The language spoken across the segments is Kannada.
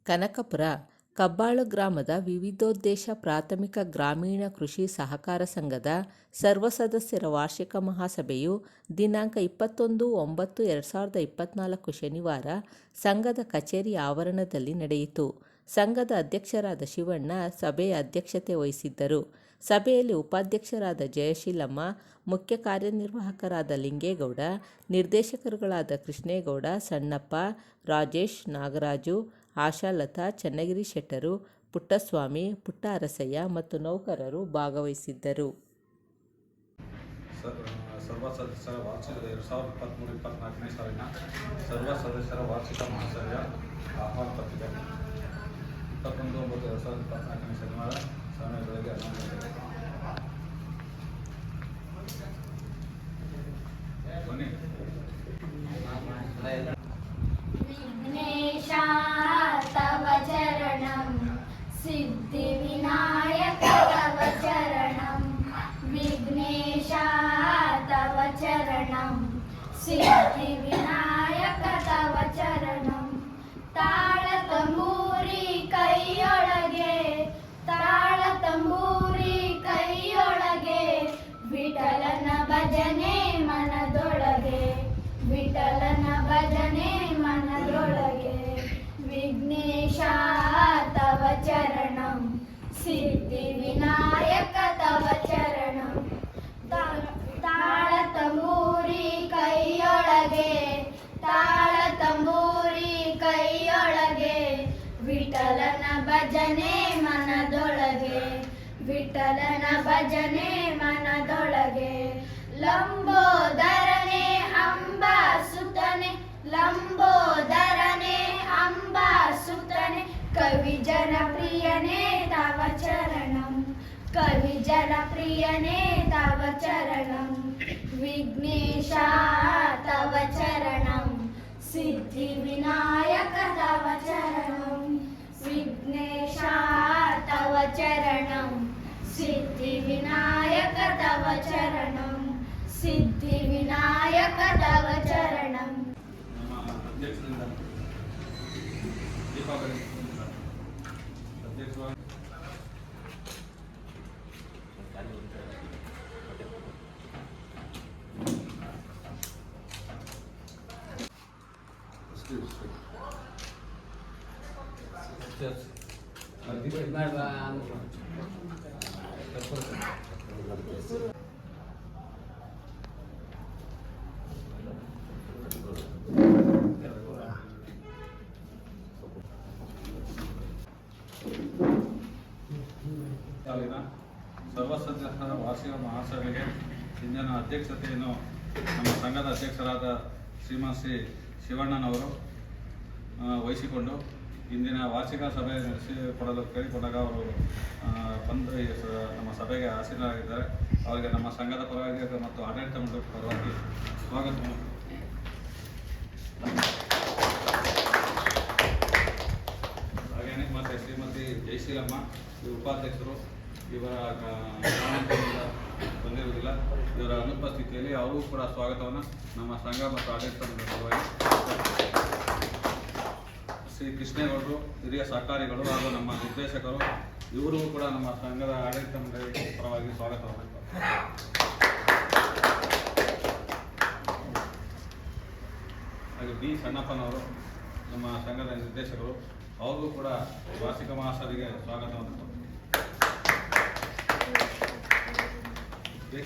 ಕನಕಪುರ ಕಬ್ಬಾಳು ಗ್ರಾಮದ ವಿವಿಧೋದ್ದೇಶ ಪ್ರಾಥಮಿಕ ಗ್ರಾಮೀಣ ಕೃಷಿ ಸಹಕಾರ ಸಂಘದ ಸರ್ವ ಸದಸ್ಯರ ವಾರ್ಷಿಕ ಮಹಾಸಭೆಯು ದಿನಾಂಕ 21/9/2024 ಶನಿವಾರ ಸಂಘದ ಕಚೇರಿ ಆವರಣದಲ್ಲಿ ನಡೆಯಿತು. ಸಂಘದ ಅಧ್ಯಕ್ಷರಾದ ಶಿವಣ್ಣ ಸಭೆಯ ಅಧ್ಯಕ್ಷತೆ ವಹಿಸಿದ್ದರು. ಸಭೆಯಲ್ಲಿ ಉಪಾಧ್ಯಕ್ಷರಾದ ಜಯಶೀಲಮ್ಮ, ಮುಖ್ಯ ಕಾರ್ಯನಿರ್ವಾಹಕರಾದ ಲಿಂಗೇಗೌಡ, ನಿರ್ದೇಶಕರುಗಳಾದ ಕೃಷ್ಣೇಗೌಡ, ಸಣ್ಣಪ್ಪ, ರಾಜೇಶ್, ನಾಗರಾಜು, ಆಶಾಲತಾ, ಚನ್ನಗಿರಿ ಶೆಟ್ಟರು, ಪುಟ್ಟಸ್ವಾಮಿ, ಪುಟ್ಟ ಅರಸಯ್ಯ ಮತ್ತು ನೌಕರರು ಭಾಗವಹಿಸಿದ್ದರು. ಸರ್ವ ಸದಸ್ಯರ ವಾರ್ಷಿಕ 2023-24ನೇ ಸಾಲಿನ ಸರ್ವ ಸದಸ್ಯರ ವಾರ್ಷಿಕ ಮಹಾಸಭೆಯ ಆಹ್ವಾನ ಪತ್ರಿಕೆ 21/9/2024 ಶನಿವಾರ ಸಮಯ ಬೆಳಗ್ಗೆ 11 ಗಂಟೆಗೆ. ಬನ್ನಿ. विघ्नेशा तव चरणं सिद्धिविनायक तव चरणं विघ्नेशा तव चरणं सिद्धिविनायक तव चरणं ताळतंबूरी ಕೈಯೊಳಗೆ ತಾಳತಂಬೂರಿ ಕೈಯೊಳಗೆ ವಿಠಲನ ಭಜನೆ ಮನದೊಳಗೆ ವಿಠಲನ ಭಜನೆ ಮನದೊಳಗೆ ವಿಘ್ನೇಶ ತವ ಚರಣಂ ಸಿದ್ಧಿವಿನಾಯಕ ತವ ಚರಣಂ ತಾಳತಂಬೂರಿ ಕೈಯೊಳಗೆ ತಾಳತಂಬೂರಿ ಕೈಯೊಳಗೆ ವಿಠಲನ ಭಜನೆ ಮನದೊಳಗೆ ವಿಠಲನ ಭಜನೆ ಮನದೊಳಗೆ ಲಂಬೋದರನೆ ಅಂಬಾ ಸುತನೆ ಲಂಬೋದರನೆ ಅಂಬಾ ಸುತನೆ ಕವಿ ಜನಪ್ರಿಯನೇ ತವ ಚರಣಂ ಕವಿ ಜನಪ್ರಿಯನೇ ತವ ಚರಣಂ ವಿಘ್ನೇಶ ತವ ಚರಣಂ ಸಿದ್ಧಿವಿನಾಯಕ ತವ ಚರಣಂ ವಿಘ್ನೇಶ ತವ ಚರಣಂ ಸಿದ್ಧಿವಿನಾಯಕ ತವ ಚರಣಂ ಸಿದ್ಧಿವಿನಾಯಕ ತವ ಚರಣಂ. ನಮ್ಮ ಅಧ್ಯಕ್ಷರಿಂದ ದೀಪಾವಳಿ ಅಧ್ಯಕ್ಷರು ಸಾಲಿನ ಸರ್ವ ಸದಸ್ಯರ ವಾರ್ಷಿಕ ಮಹಾಸಭೆಗೆ ಇಂದಿನ ಅಧ್ಯಕ್ಷತೆಯನ್ನು ನಮ್ಮ ಸಂಘದ ಅಧ್ಯಕ್ಷರಾದ ಶ್ರೀಮಾನ್ ಶ್ರೀ ಶಿವಣ್ಣನವರು ವಹಿಸಿಕೊಂಡು ಇಂದಿನ ವಾರ್ಷಿಕ ಸಭೆ ನಡೆಸಿಕೊಡಲು ಕೇಳಿಕೊಂಡಾಗ ಅವರು ಬಂದು ನಮ್ಮ ಸಭೆಗೆ ಆಸೀನರಾಗಿದ್ದಾರೆ. ಅವರಿಗೆ ನಮ್ಮ ಸಂಘದ ಪರವಾಗಿ ಮತ್ತು ಆಡಳಿತ ಮಂಡಳಿ ಪರವಾಗಿ ಸ್ವಾಗತ. ಹಾಗೆಯೇ ಮತ್ತು ಶ್ರೀಮತಿ ಜಯಶೀಲಮ್ಮ ಉಪಾಧ್ಯಕ್ಷರು, ಇವರ ಕಾರಣದಿಂದ ಬಂದಿರುವುದಿಲ್ಲ. ಇವರ ಅನುಪಸ್ಥಿತಿಯಲ್ಲಿ ಅವರೂ ಕೂಡ ಸ್ವಾಗತವನ್ನು ನಮ್ಮ ಸಂಘ ಮತ್ತು ಆಡಳಿತ ಮಂಡಳಿ ಪರವಾಗಿ ಶ್ರೀ ಕೃಷ್ಣೇಗೌಡರು, ಹಿರಿಯ ಸಹಕಾರಿಗಳು ಹಾಗೂ ನಮ್ಮ ನಿರ್ದೇಶಕರು, ಇವರಿಗೂ ಕೂಡ ನಮ್ಮ ಸಂಘದ ಆಡಳಿತ ಮಂಡಳಿ ಪರವಾಗಿ ಸ್ವಾಗತವನ್ನು. ಹಾಗೆ ಬಿ ಸಣ್ಣಪ್ಪನವರು ನಮ್ಮ ಸಂಘದ ನಿರ್ದೇಶಕರು, ಅವ್ರಿಗೂ ಕೂಡ ವಾರ್ಷಿಕ ಮಹಾಸಭೆಗೆ ಸ್ವಾಗತವನ್ನು.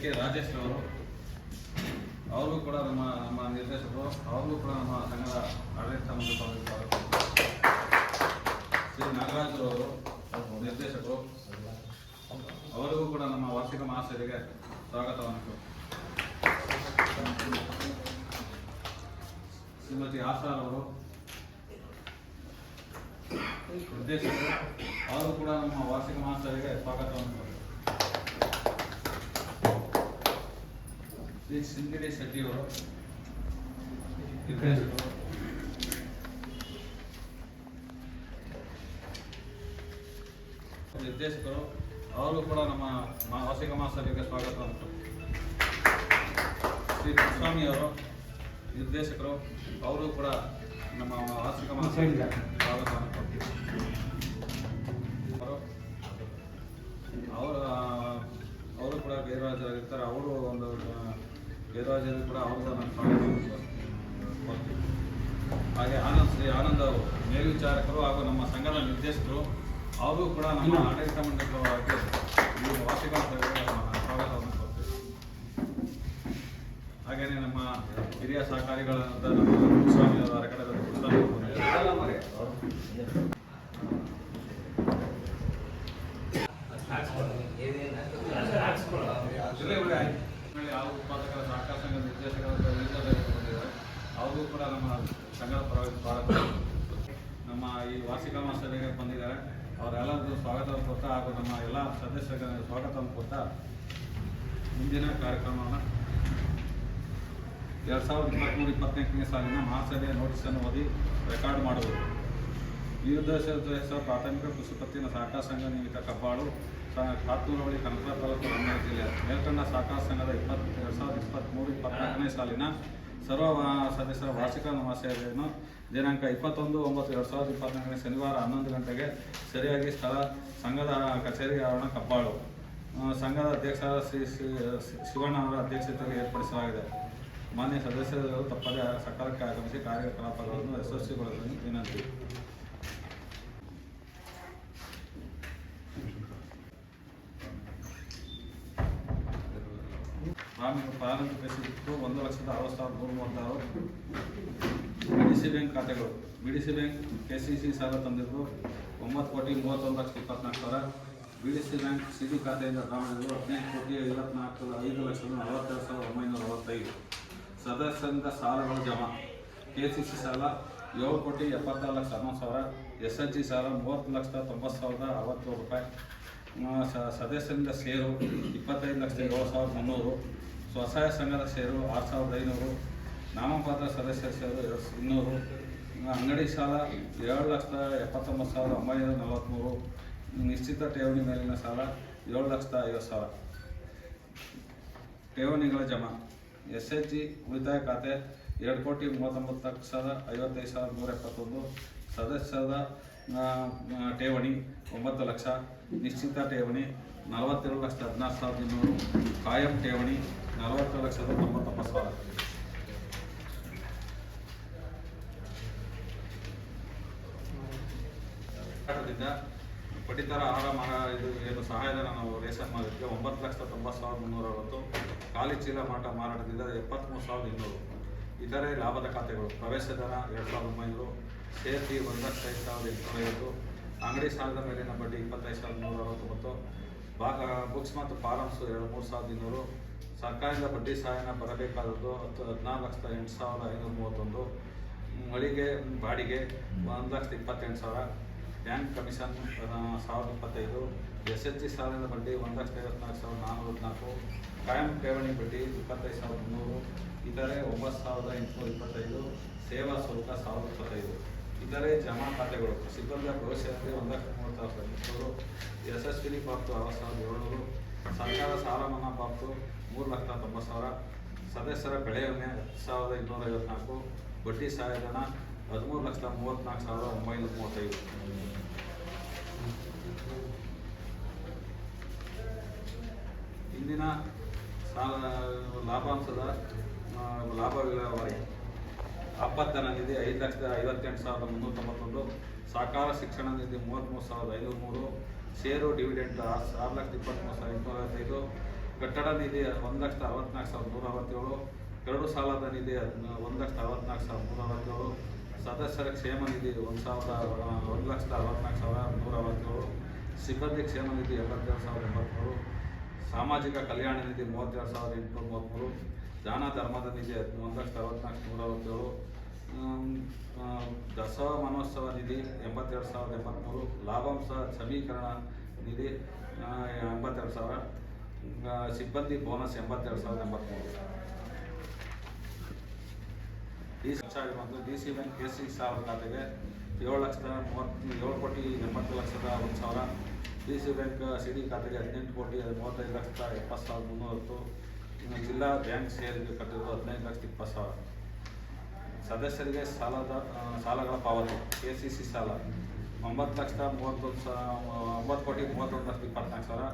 ಕೆ ರಾಜೇಶ್ ಅವರು, ಅವ್ರಿಗೂ ಕೂಡ ನಮ್ಮ ನಿರ್ದೇಶಕರು, ಅವ್ರಿಗೂ ಕೂಡ ನಮ್ಮ ಸಂಘದ ಆಡಳಿತ ಮಂಡಳಿ ಸ್ವಾಗತ. ಶ್ರೀ ನಾಗರಾಜು ಅವರು ನಿರ್ದೇಶಕರು, ಅವರಿಗೂ ಕೂಡ ನಮ್ಮ ವಾರ್ಷಿಕ ಮಹಾಸಭೆಗೆ ಸ್ವಾಗತವನ್ನು. ಶ್ರೀಮತಿ ಆಶಾರ್ ಅವರು ನಿರ್ದೇಶಕರು, ಅವರು ಕೂಡ ನಮ್ಮ ವಾರ್ಷಿಕ ಮಹಾಸಭೆಗೆ ಸ್ವಾಗತವನ್ನು. ಶ್ರೀ ಸಿಂಗಡಿ ಶೆಟ್ಟಿಯವರು ನಿರ್ದೇಶಕರು, ಅವರು ಕೂಡ ನಮ್ಮ ವಾರ್ಷಿಕ ಮಹಾಸಭೆಗೆ ಸ್ವಾಗತವನ್ನು. ಶ್ರೀ ಪುಟ್ಟಸ್ವಾಮಿ ಅವರು ನಿರ್ದೇಶಕರು ಅವರು ಕೂಡ ನಮ್ಮ ವಾರ್ಷಿಕ ಮಹಾಸಭೆಗೆ ಸ್ವಾಗತವನ್ನು ಕೊಡ್ತೀವಿ. ಅವರು ಕೂಡ ಗೈರುಹಾಜರಾಗಿರ್ತಾರೆ. ಅವರು ಒಂದು ಗೈರುಹಾಜರು ಕೂಡ ಅವ್ರದ್ದು ನಾನು ಸ್ವಾಗತವನ್ನು ಕೊಡ್ತೀವಿ. ಹಾಗೆ ಶ್ರೀ ಆನಂದ್ ಅವರು ಮೇಲ್ವಿಚಾರಕರು ಹಾಗೂ ನಮ್ಮ ಸಂಘದ ನಿರ್ದೇಶಕರು ಅವರು ಕೂಡ ನಮ್ಮ ಆಡಳಿತ ಮಂಡಳಿಗೆ ಈ ವಾರ್ಷಿಕ ಮಹಾಸಭೆಗೆ ಸ್ವಾಗತವನ್ನು ಕೊಡ್ತೀವಿ. ಹಾಗೆಯೇ ನಮ್ಮ ಹಿರಿಯ ಸಹಕಾರಿಗಳಾದ ನಮ್ಮ ಸ್ವಾಮಿ ಅವರ ಕಡೆ ಯಾವ ಉತ್ಪಾದಕರ ಸಹಕಾರ ಸಂಘದ ನಿರ್ದೇಶಕರ ಬಂದಿದ್ದಾರೆ ಅವರು ಕೂಡ ನಮ್ಮ ಸಂಘದ ಪರವಾಗಿ ಸ್ವಾಗತ. ನಮ್ಮ ಈ ವಾರ್ಷಿಕ ಮಹಾಸಭೆಗೆ ಬಂದಿದ್ದಾರೆ. ಅವರೆಲ್ಲರಿಗೂ ಸ್ವಾಗತವನ್ನು ಕೊಡ್ತಾ ಹಾಗೂ ನಮ್ಮ ಎಲ್ಲ ಸದಸ್ಯರಿಗೆ ಸ್ವಾಗತವನ್ನು ಕೊಡ್ತಾ ಮುಂದಿನ ಕಾರ್ಯಕ್ರಮವನ್ನು 2023-24 ಸಾಲಿನ ಮಹಾಸಭೆಯ ನೋಟಿಸನ್ನು ಓದಿ ರೆಕಾರ್ಡ್ ಮಾಡುವುದು. ಈ ಉದ್ದೇಶ ಪ್ರಾಥಮಿಕ ಕೃಷಿ ಪತ್ತಿನ ಸಹಕಾರ ಸಂಘ ನಿಮಿತ್ತ ಕಬ್ಬಾಳು ಕಾತೂರು ಬಳಿ ಕನಕಪುರ ತಾಲೂಕು ರಾಮನಗರ ಜಿಲ್ಲೆ ಮೇಲ್ಕಂಡ ಸಹಕಾರ ಸಂಘದ 2023-24 ಸಾಲಿನ ಸರ್ವ ಸದಸ್ಯರ ವಾರ್ಷಿಕ ಮಹಾಸಭೆಯನ್ನು ದಿನಾಂಕ 21/9/2024 ಶನಿವಾರ 11 ಗಂಟೆಗೆ ಸರಿಯಾಗಿ ಸ್ಥಳ ಸಂಘದ ಕಚೇರಿ ಆವರಣ ಕಬ್ಬಾಳು ಸಂಘದ ಅಧ್ಯಕ್ಷರಾದ ಶ್ರೀ ಶಿವಣ್ಣ ಅವರ ಅಧ್ಯಕ್ಷತೆಯಲ್ಲಿ ಏರ್ಪಡಿಸಲಾಗಿದೆ. ಮಾನ್ಯ ಸದಸ್ಯರು ತಪ್ಪದೆ ಸಕಾಲಕ್ಕೆ ಆಗಮಿಸಿ ಕಾರ್ಯಕಲಾಪಗಳನ್ನು ಯಶಸ್ವಿಗೊಳಿಸಲು ವಿನಂತಿ. ಪ್ರಾರಂಭಿಕ ಕೃಷಿ 1,60,336 BDC ಬ್ಯಾಂಕ್ ಖಾತೆಗಳು. BDC ಬ್ಯಾಂಕ್ KCC ಸಾಲ ತಂದಿದ್ದು 9,31,24,000. BDC ಬ್ಯಾಂಕ್ CD ಖಾತೆಯಿಂದ ದಾವಣಗೆರೆ 15,5,42,965. ಸದಸ್ಯರಿಂದ ಸಾಲಗಳು ಜಮಾ. KCC ಸಾಲ 7,74,11,000. SHG ಸಾಲ 30,90,60 ರೂಪಾಯಿ. ಸದಸ್ಯರಿಂದ ಷೇರು 25,07,300. ಸ್ವಸಹಾಯ ಸಂಘದ ಷೇರು 6,500. ನಾಮಮಾತ್ರ ಸದಸ್ಯರ ಷೇರು 200. ಅಂಗಡಿ ಸಾಲ 7,79,943. ನಿಶ್ಚಿತ ಠೇವಣಿ ಮೇಲಿನ ಸಾಲ 7,50,000. ಠೇವಣಿಗಳ ಜಮಾ. SHG ಉಳಿತಾಯ ಖಾತೆ 2,39,55,171. ಸದಸ್ಯರ ಠೇವಣಿ 9 ಲಕ್ಷ. ನಿಶ್ಚಿತ ಠೇವಣಿ 42,16,200. ಕಾಯಂ ಠೇವಣಿ 40,99,000. ಪಡಿತರ ಆಹಾರ ಇದು ಏನು ಸಹಾಯಧನ ನಾವು ರೇಷನ್ ಮಾಡಿದ್ವಿ 9,90,360. ಖಾಲಿ ಚೀಲ ಮಾರಾಟದಿಂದ 73,200. ಇತರೆ ಲಾಭದ ಖಾತೆಗಳು. ಪ್ರವೇಶಧನ 2,900. ಸೇರ್ತಿ 1,05,850. ಅಂಗಡಿ ಸಾಲದ ಮೇಲಿನ ಬಡ್ಡಿ 25,169. ಬುಕ್ಸ್ ಮತ್ತು ಫಾರಮ್ಸ್ 3,200. ಸರ್ಕಾರದಿಂದ ಬಡ್ಡಿ ಸಹಾಯನ ಬರಬೇಕಾದದ್ದು 14,08,531. ಮಳಿಗೆ ಬಾಡಿಗೆ 1,28,000. Bank commission 1,025. SHG ಸಾಲದ ಬಡ್ಡಿ 1,54,404. ಕಾಯಂ ಠೇವಣಿ ಬಡ್ಡಿ 25,300. ಇತರೆ 9,825. ಸೇವಾ ಶುಲ್ಕ 1,025. ಇತರೆ ಜಮಾ ಖಾತೆಗಳು. ಸಿಬ್ಬಂದಿಯ ಭವಿಷ್ಯದಲ್ಲಿ 1,30,000. ಯಶಸ್ವಿನಿ ಪಾಪ್ತು 60,700. ಸರ್ಕಾರ ಸಾಲ ಮನ್ನಾ ಪಾಪ್ತು 3,90,000. ಸದಸ್ಯರ ಬೆಳೆ ವಿಮೆ 10,254. ಬಡ್ಡಿ ಸಹಾಯಧನ 13,34,935. ಇಂದಿನ ಸಾಲ ಲಾಭಾಂಶದ ಲಾಭ ವಿಲೇವಾರಿ. ಆಪತ್ತನ ನಿಧಿ 5,58,391. ಸಹಕಾರ ಶಿಕ್ಷಣ ನಿಧಿ 33,503. ಷೇರು ಡಿವಿಡೆಂಟ್ 6,23,855. ಕಟ್ಟಡ ನಿಧಿ 1,64,167. ಕರಡು ಸಾಲದ ನಿಧಿ 1,64,367. ಸದಸ್ಯರ ಕ್ಷೇಮ ನಿಧಿ 1,64,167. ಸಿಬ್ಬಂದಿ ಕ್ಷೇಮ ನಿಧಿ 82,083. ಸಾಮಾಜಿಕ ಕಲ್ಯಾಣ ನಿಧಿ 32,833. ದಾನ ಧರ್ಮದ ನಿಧಿ 1,64,167. ದಸರಾ ಮನೋತ್ಸವ ನಿಧಿ 82,083. ಲಾಭಾಂಶ ಸಮೀಕರಣ ನಿಧಿ 82,000. ಸಿಬ್ಬಂದಿ ಬೋನಸ್ 82,083. DC ಬ್ಯಾಂಕ್ KCC ಸಾಲ ಖಾತೆಗೆ 7,80,1,00,000. DC ಬ್ಯಾಂಕ್ CD ಖಾತೆಗೆ 18,35,70,310. ಜಿಲ್ಲಾ ಬ್ಯಾಂಕ್ ಸೇರಿಗೆ ಕಟ್ಟಿದ್ದು 15,20,000. ಸದಸ್ಯರಿಗೆ ಸಾಲಗಳ ಪಾವತಿ. KCC ಸಾಲ 9,31,24,24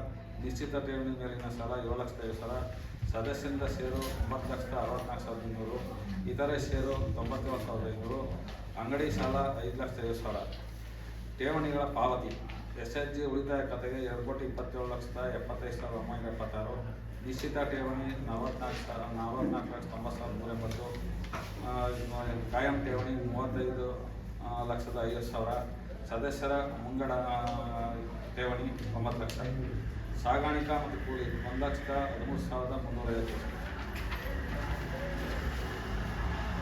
ನಿಶ್ಚಿತ ಠೇವಣಿ ಮೇಲಿನ ಸಾಲ 7,50,000. ಸದಸ್ಯರಿಂದ ಷೇರು 9,64,200. ಇತರೆ ಷೇರು 97,500. ಅಂಗಡಿ ಸಾಲ 5,50,000. ಠೇವಣಿಗಳ ಪಾವತಿ. SHG ಉಳಿತಾಯ ಖಾತೆಗೆ 2,27,75,976. ನಿಶ್ಚಿತ ಠೇವಣಿ 44,90,380. ಕಾಯಂ ಠೇವಣಿ 35,50,000. ಸದಸ್ಯರ ಮುಂಗಡ ಠೇವಣಿ 9 ಲಕ್ಷ. ಸಾಗಾಣಿಕಾ ಮತ್ತು ಕೂಲಿ 1,13,350.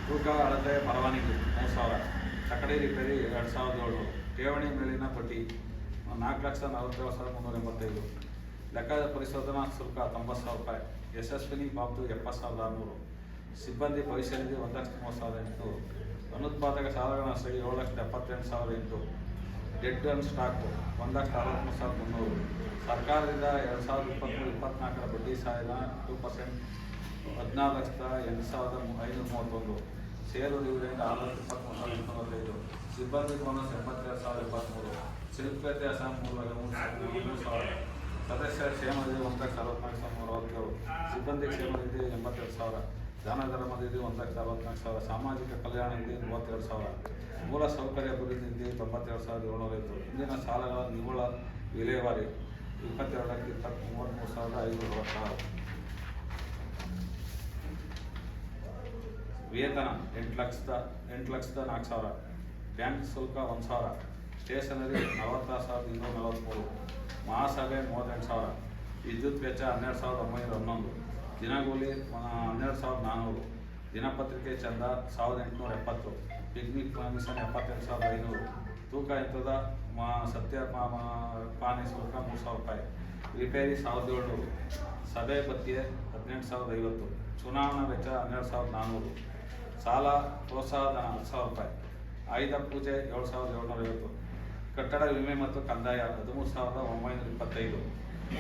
ತೂಕ ಅಳತೆ ಪರವಾನಗಿ 3,000. ತಕಡಿ ರಿಪೇರಿ 2,700. ಠೇವಣಿ ಮೇಲಿನ ಬಡ್ಡಿ 4,47,385. ಲೆಕ್ಕ ಪರಿಶೋಧನಾ ಶುಲ್ಕ 90,000 ರೂಪಾಯಿ. ಯಶಸ್ವಿನಿ ಪಾವತಿ 70,600. ಸಿಬ್ಬಂದಿ ಭವಿಷ್ಯ ನಿಧಿ 1,30,800. ಅನುತ್ಪಾದಕ ಸಾಲಗಳ ನಷ್ಟ 7,78,800. Dead and stock 1,63,300. ಸರ್ಕಾರದಿಂದ 2023-24 ಬಡ್ಡಿ ಸಹಾಯಧನ 2%, 14,08,531. ಷೇರು ಡಿವಿಡೆಂಡ್ 6,23,895. ಸಿಬ್ಬಂದಿ ಬೋನಸ್ 82,023. ಶಿಲ್ಪ ವ್ಯತ್ಯಾಸ 3,000. ಸದಸ್ಯರ ಕ್ಷೇಮ ನಿಧಿ 1,64,367. ಸಿಬ್ಬಂದಿ ಕ್ಷೇಮ ನಿಧಿ 82,000. ದಾನ ಧರ್ಮ ನಿಧಿ 1,64,000. ಸಾಮಾಜಿಕ ಕಲ್ಯಾಣ ನಿಧಿ 32,000. ಮೂಲ ಸೌಕರ್ಯ ಅಭಿವೃದ್ಧಿ ನಿಧಿ 92,705. ಇಂದಿನ ಸಾಲಗಳ ನಿವ್ವಳ ವಿಲೇವಾರಿ 22,33,566. ವೇತನ 8,04,000. ಬ್ಯಾಂಕ್ ಶುಲ್ಕ 1,000. ಸ್ಟೇಷನರಿ 46,243. ಮಹಾಸಭೆ 38,000. ವಿದ್ಯುತ್ ವೆಚ್ಚ 12,911. ದಿನಗೂಲಿ 12,400. ದಿನಪತ್ರಿಕೆ ಚಂದ 1,870. Picnic mission 78,500. ತೂಕ ಯಂತ್ರದ ಸತ್ಯ ಪಾನಿ ಶುಲ್ಕ 3,000 ರೂಪಾಯಿ. ರಿಪೇರಿ 1,700. ಸಭೆ ಭತ್ಯೆ 18,050. ಚುನಾವಣಾ ವೆಚ್ಚ 12,400. ಸಾಲ ಪ್ರೋತ್ಸಾಹಧನ 10,000 ರೂಪಾಯಿ. ಆಯುಧ ಪೂಜೆ 7,750. ಕಟ್ಟಡ ವಿಮೆ ಮತ್ತು ಕಂದಾಯ 13,925.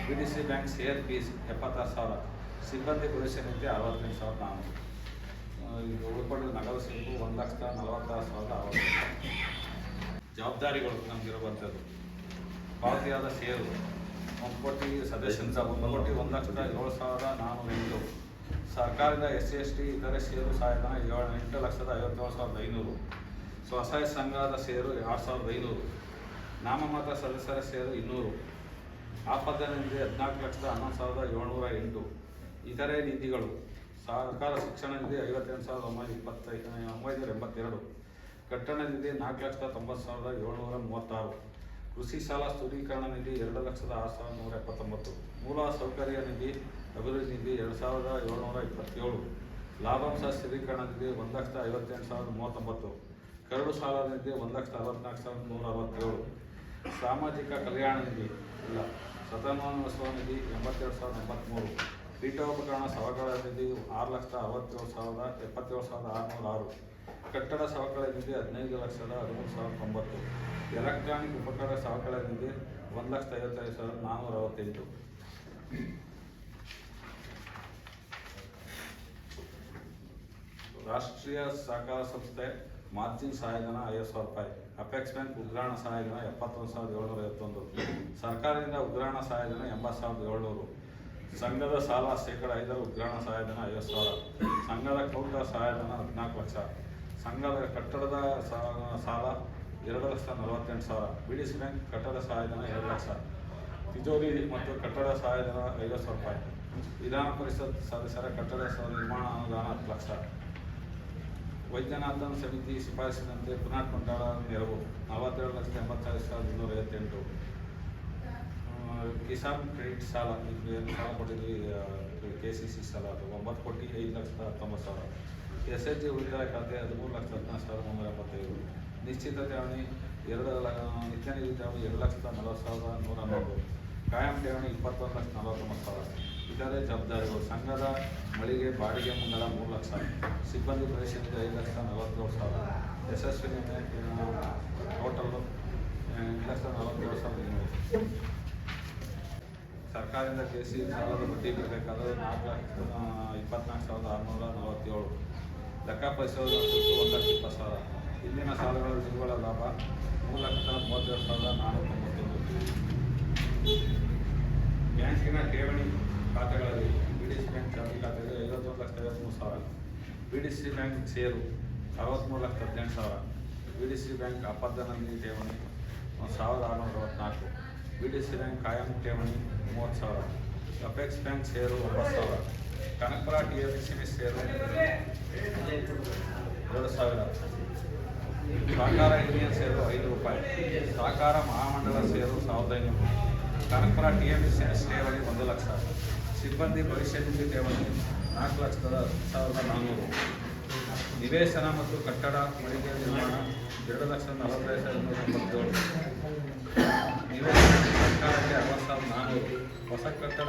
BDC bank share fees 76,000. ಸಿಬ್ಬಂದಿ ಭವಿಷ್ಯ ನಿಧಿ 68,400. ಈಗ ಉಳ್ಕೊಂಡಿದ್ದ ನಗದು ಸಿಂಪು 1,46,060. ಜವಾಬ್ದಾರಿಗಳು ನಮಗಿರುವಂಥದ್ದು. ಪಾವತಿಯಾದ ಷೇರು 1 ಕೋಟಿ. ಸದಸ್ಯರಿಂದ 1 ಕೋಟಿ 1,07,408. ಸರ್ಕಾರದ SC/ST ಇತರೆ ಷೇರು ಸಹಾಯಧನ 8,57,500. ಸ್ವಸಹಾಯ ಸಂಘದ ಷೇರು 2,500. ನಾಮಮಾತ್ರ ಸದಸ್ಯರ ಷೇರು 200. ಆಪದ ನಿಧಿ 14,11,708. ಇತರೆ ನಿಧಿಗಳು. ಸರ್ಕಾರ ಶಿಕ್ಷಣ ನಿಧಿ 58,982. ಕಟ್ಟಡ ನಿಧಿ 4,90,736. ಕೃಷಿ ಸಾಲ ಸ್ಥೂರೀಕರಣ ನಿಧಿ 2,06,179. ಮೂಲ ಸೌಕರ್ಯ ನಿಧಿ ಅಭಿವೃದ್ಧಿ ನಿಧಿ 2,727. ಲಾಭಾಂಶ ಸ್ಥಿರೀಕರಣ ನಿಧಿ 1,58,039. ಕರಡು ಸಾಲ ನಿಧಿ 1,64,167. ಸಾಮಾಜಿಕ ಕಲ್ಯಾಣ ನಿಧಿ ಇಲ್ಲ. ಶತಮಾನೋತ್ಸವ ನಿಧಿ 82,083. ಪೀಠೋಪಕರಣ ಸವಕಳ ನಿಧಿ 6,67,77,606. ಕಟ್ಟಡ ಸವಕಳ ನಿಧಿ 15,13,090. ಎಲೆಕ್ಟ್ರಾನಿಕ್ ಉಪಕರಣ ಸವಕಳ ನಿಧಿ 1,55,468. ರಾಷ್ಟ್ರೀಯ ಸಹಕಾರ ಸಂಸ್ಥೆ ಮಾರ್ಜಿನ್ ಸಹಾಯಧನ 5,000 ರೂಪಾಯಿ. ಅಪೆಕ್ಸ್ ಬ್ಯಾಂಕ್ ಉಗ್ರಾಣ ಸಹಾಯಧನ 71,751. ಸರ್ಕಾರದಿಂದ ಉಗ್ರಾಣ ಸಹಾಯಧನ 80,700. ಸಂಘದ ಸಾಲ 5% ಉಗ್ರಾಣ ಸಹಾಯಧನ 50,000. ಸಂಘದ ಕೌಟ ಸಹಾಯಧನ 14 ಲಕ್ಷ. ಸಂಘದ ಕಟ್ಟಡದ ಸಾಲ 2,48,000. BDC ಬ್ಯಾಂಕ್ ಕಟ್ಟಡ ಸಹಾಯಧನ 2 ಲಕ್ಷ. ತಿಜೋರಿ ಮತ್ತು ಕಟ್ಟಡ ಸಹಾಯಧನ 50,000 ರೂಪಾಯಿ. ವಿಧಾನ ಪರಿಷತ್ ಸದಸ್ಯರ ಕಟ್ಟಡ ನಿರ್ಮಾಣ ಅನುದಾನ 10 ಲಕ್ಷ. ವೈದ್ಯನಾಥನ್ ಸಮಿತಿ ಶಿಫಾರಸಿನಂತೆ ಪುನಾಟ್ ಮಂಡಳ ನೆರವು 47,80,258. ಕಿಸಾನ್ ಕ್ರೆಡಿಟ್ ಸಾಲ ಏನು ಸಾಲ ಕೊಟ್ಟಿದ್ವಿ KCC ಸಾಲ ಅದು 9,05,19,000. SHG ಉಳಿತಾಯ ಖಾತೆ 13,14,375. ನಿಶ್ಚಿತ ಠೇವಣಿ ನಿತ್ಯ ನಿಧಿ ಠೇವಣಿ 2,40,111. ಕಾಯಂ ಠೇವಣಿ 21,49,000. ಇತರೆ ಜವಾಬ್ದಾರಿಗಳು. ಸಂಘದ ಮಳಿಗೆ ಬಾಡಿಗೆ ಮುಂಗಡ 3 ಲಕ್ಷ. ಸಿಬ್ಬಂದಿ ಭವಿಷ್ಯ ನಿಧಿ 5,47,000. ಯಶಸ್ವಿ ನಿಧಿ ಟೋಟಲ್ 8,47,500. ಸರ್ಕಾರದಿಂದ KCC ಸಾಲದ ಬಡ್ಡಿ ಬರಬೇಕಾದ್ರೆ 24,647. ಲೆಕ್ಕ ಪರಿಶೋಧನಾ ಶುಲ್ಕ 1,20,000. ಇಂದಿನ ಸಾಲಗಳ ನಿವ್ವಳ ಲಾಭ 3,32,491. ಬ್ಯಾಂಕಿನ ಠೇವಣಿ ಖಾತೆಗಳಲ್ಲಿ BDC ಬ್ಯಾಂಕ್ ಚಾಲತಿ ಖಾತೆಗೆ 51,53,000. BDC ಬ್ಯಾಂಕ್ ಷೇರು 63,18,000. BDC ಬ್ಯಾಂಕ್ ಅಪರ್ಧನಲ್ಲಿ ಠೇವಣಿ 1,664. BDC ಬ್ಯಾಂಕ್ ಕಾಯಂ ಠೇವಣಿ 30,000. ಅಪೆಕ್ಸ್ ಬ್ಯಾಂಕ್ ಷೇರು 9,000. ಕನಕಪುರ TFCB ಷೇರು 2,000. ಸಹಕಾರ ಯೂನಿಯನ್ ಷೇರು ₹5. ಸಹಕಾರ ಮಹಾಮಂಡಲ ಷೇರು 1,500. ಕನಕಪುರ TMC ಠೇವಣಿ 1,00,000. ಸಿಬ್ಬಂದಿ ಭವಿಷ್ಯ ನಿಧಿ ಠೇವಣಿ 4,10,400. ನಿವೇಶನ ಮತ್ತು ಕಟ್ಟಡ ಮಳಿಗೆ ನಿರ್ಮಾಣ 2,45,197. ನಿವೇಶನ ಸರ್ಕಾರಕ್ಕೆ 60,400. ಹೊಸ ಕಟ್ಟಡ